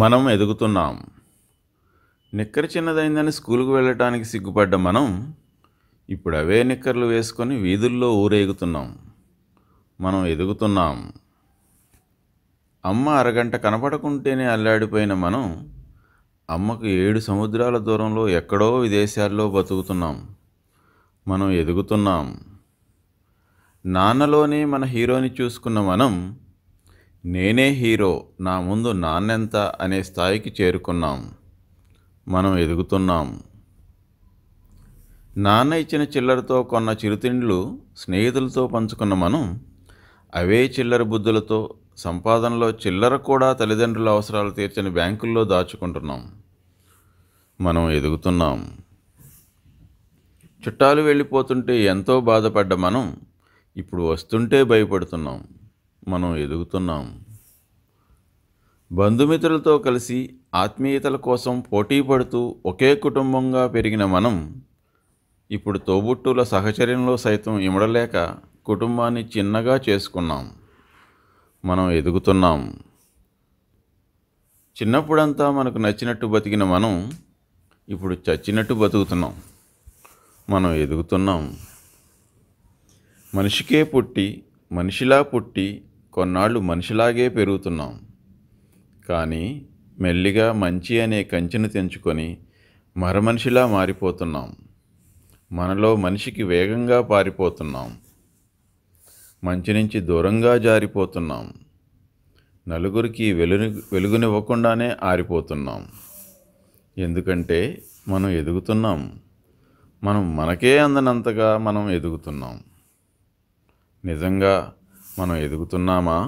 మనం ఎదుగుతున్నాం. నిక్కర చిన్నదైందని స్కూలుకు వెళ్ళటానికి సిగ్గుపడ్డ మనం ఇప్పుడు అవే నిక్కర్లు వేసుకొని వీధుల్లో ఊరేగుతున్నాం. మనం ఎదుగుతున్నాం. అమ్మ అరగంట కనపడకుంటేనే అల్లాడిపోయిన మనం అమ్మకు 7 సముద్రాల దూరంలో ఎక్కడో విదేశాల్లో బతుకుతున్నాం. మనం ఎదుగుతున్నాం. నాన్నలోనే మన హీరోని చూసుకున్న మనం నేనే హీరో, నా ముందు నాన్నెంత అనే స్థాయికి చేరుకున్నాం. మనం ఎదుగుతున్నాం. నాన్న ఇచ్చిన చిల్లరతో కొన్న చిరుతిండ్లు స్నేహితులతో పంచుకున్న మనం అవే చిల్లర బుద్ధులతో సంపాదనలో చిల్లర కూడా తల్లిదండ్రుల అవసరాలు తీర్చని బ్యాంకుల్లో దాచుకుంటున్నాం. మనం ఎదుగుతున్నాం. చుట్టాలు వెళ్ళిపోతుంటే ఎంతో బాధపడ్డ మనం ఇప్పుడు వస్తుంటే భయపడుతున్నాం. మనం ఎదుగుతున్నాం. బంధుమిత్రులతో కలిసి ఆత్మీయతల కోసం పోటీ పడుతూ ఒకే కుటుంబంగా పెరిగిన మనం ఇప్పుడు తోబుట్టుల సహచర్యంలో సైతం ఇమడలేక కుటుంబాన్ని చిన్నగా చేసుకున్నాం. మనం ఎదుగుతున్నాం. చిన్నప్పుడంతా మనకు నచ్చినట్టు బతికిన మనం ఇప్పుడు చచ్చినట్టు బతుకుతున్నాం. మనం ఎదుగుతున్నాం. మనిషికే పుట్టి మనిషిలా పుట్టి కొన్నాళ్ళు మనిషిలాగే పెరుగుతున్నాం. కానీ మెల్లిగా మంచి అనే కంచెను తెంచుకొని మరమనిషిలా మారిపోతున్నాం. మనలో మనిషికి వేగంగా పారిపోతున్నాం. మంచి నుంచి దూరంగా జారిపోతున్నాం. నలుగురికి వెలుగునివ్వకుండానే ఆరిపోతున్నాం. ఎందుకంటే మనం ఎదుగుతున్నాం. మనం మనకే అందనంతగా మనం ఎదుగుతున్నాం. నిజంగా మనం ఎదుగుతున్నామా?